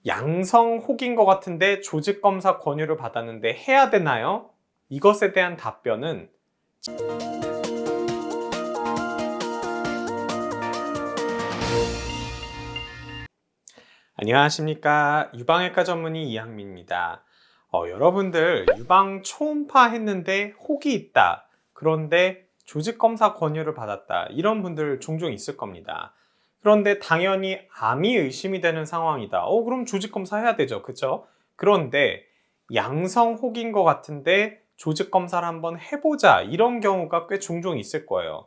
양성 혹인 것 같은데 조직검사 권유를 받았는데 해야 되나요? 이것에 대한 답변은 안녕하십니까. 유방외과 전문의 이항민입니다. 여러분들 유방 초음파 했는데 혹이 있다. 그런데 조직검사 권유를 받았다. 이런 분들 종종 있을 겁니다. 그런데 당연히 암이 의심이 되는 상황이다. 그럼 조직검사 해야 되죠. 그쵸? 그런데 양성 혹인 것 같은데 조직검사를 한번 해보자. 이런 경우가 꽤 종종 있을 거예요.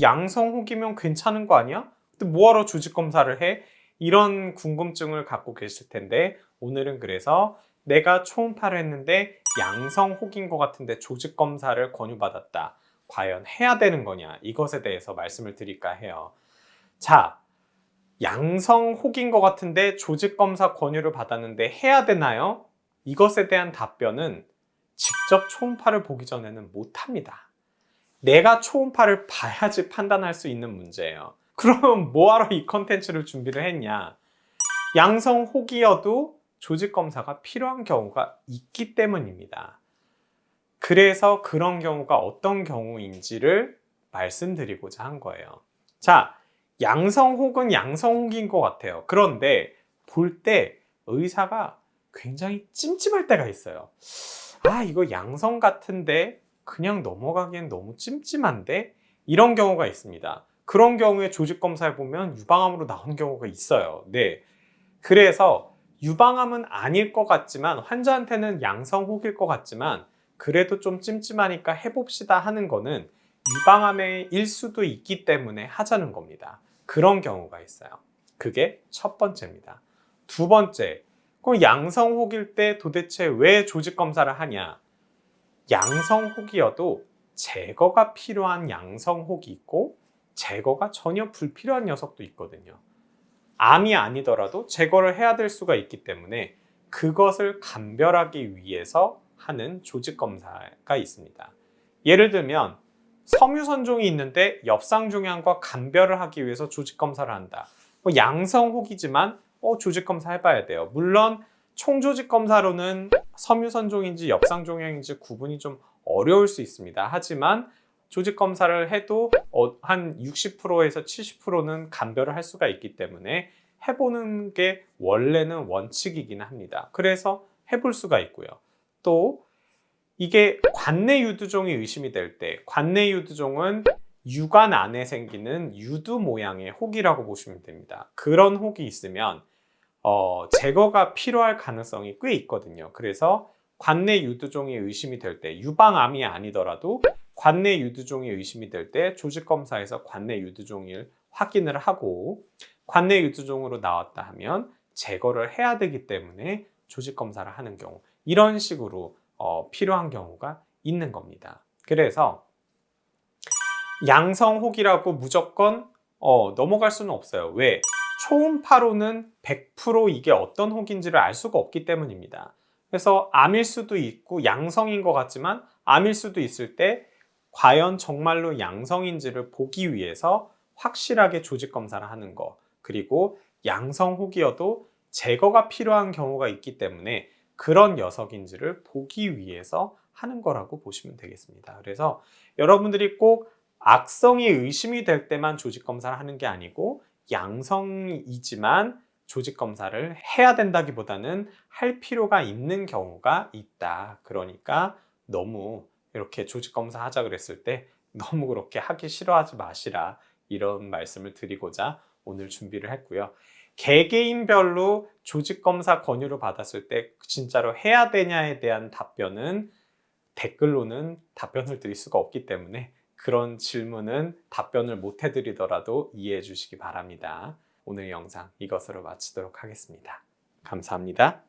양성 혹이면 괜찮은 거 아니야? 근데 뭐하러 조직검사를 해? 이런 궁금증을 갖고 계실 텐데 오늘은 그래서 내가 초음파를 했는데 양성 혹인 것 같은데 조직검사를 권유받았다. 과연 해야 되는 거냐? 이것에 대해서 말씀을 드릴까 해요. 자, 양성 혹인 것 같은데 조직검사 권유를 받았는데 해야 되나요? 이것에 대한 답변은 직접 초음파를 보기 전에는 못합니다. 내가 초음파를 봐야지 판단할 수 있는 문제예요. 그럼 뭐하러 이 컨텐츠를 준비를 했냐? 양성 혹이어도 조직 검사가 필요한 경우가 있기 때문입니다. 그래서 그런 경우가 어떤 경우인지를 말씀드리고자 한 거예요. 자, 양성 혹은 양성 혹인 것 같아요. 그런데 볼 때 의사가 굉장히 찜찜할 때가 있어요. 이거 양성 같은데 그냥 넘어가기엔 너무 찜찜한데? 이런 경우가 있습니다. 그런 경우에 조직 검사해 보면 유방암으로 나온 경우가 있어요. 네. 그래서 유방암은 아닐 것 같지만 환자한테는 양성 혹일 것 같지만 그래도 좀 찜찜하니까 해봅시다 하는 거는 유방암의 일 수도 있기 때문에 하자는 겁니다. 그런 경우가 있어요. 그게 첫 번째입니다. 두 번째, 그럼 양성 혹일 때 도대체 왜 조직 검사를 하냐? 양성 혹이어도 제거가 필요한 양성 혹이 있고 제거가 전혀 불필요한 녀석도 있거든요. 암이 아니더라도 제거를 해야 될 수가 있기 때문에 그것을 감별하기 위해서 하는 조직 검사가 있습니다. 예를 들면 섬유선종이 있는데 엽상종양과 감별을 하기 위해서 조직 검사를 한다. 양성 혹이지만 조직 검사 해봐야 돼요. 물론 총조직 검사로는 섬유선종인지 엽상종양인지 구분이 좀 어려울 수 있습니다. 하지만 조직 검사를 해도 한 60%에서 70%는 감별을 할 수가 있기 때문에 해보는 게 원래는 원칙이긴 합니다. 그래서 해볼 수가 있고요. 또 이게 관내 유두종이 의심이 될 때, 관내 유두종은 유관 안에 생기는 유두 모양의 혹이라고 보시면 됩니다. 그런 혹이 있으면 제거가 필요할 가능성이 꽤 있거든요. 그래서 관내 유두종이 의심이 될 때, 유방암이 아니더라도 관내 유두종이 의심이 될 때 조직검사에서 관내 유두종을 확인을 하고 관내 유두종으로 나왔다 하면 제거를 해야 되기 때문에 조직검사를 하는 경우, 이런 식으로 필요한 경우가 있는 겁니다. 그래서 양성 혹이라고 무조건 넘어갈 수는 없어요. 왜? 초음파로는 100% 이게 어떤 혹인지를 알 수가 없기 때문입니다. 그래서 암일 수도 있고 양성인 것 같지만 암일 수도 있을 때 과연 정말로 양성인지를 보기 위해서 확실하게 조직 검사를 하는 거, 그리고 양성 혹이어도 제거가 필요한 경우가 있기 때문에 그런 녀석인지를 보기 위해서 하는 거라고 보시면 되겠습니다. 그래서 여러분들이 꼭 악성이 의심이 될 때만 조직 검사를 하는 게 아니고 양성이지만 조직 검사를 해야 된다기보다는 할 필요가 있는 경우가 있다. 그러니까 너무 이렇게 조직 검사 하자 그랬을 때 너무 그렇게 하기 싫어하지 마시라, 이런 말씀을 드리고자 오늘 준비를 했고요. 개개인별로 조직 검사 권유를 받았을 때 진짜로 해야 되냐에 대한 답변은 댓글로는 답변을 드릴 수가 없기 때문에 그런 질문은 답변을 못 해드리더라도 이해해 주시기 바랍니다. 오늘 영상 이것으로 마치도록 하겠습니다. 감사합니다.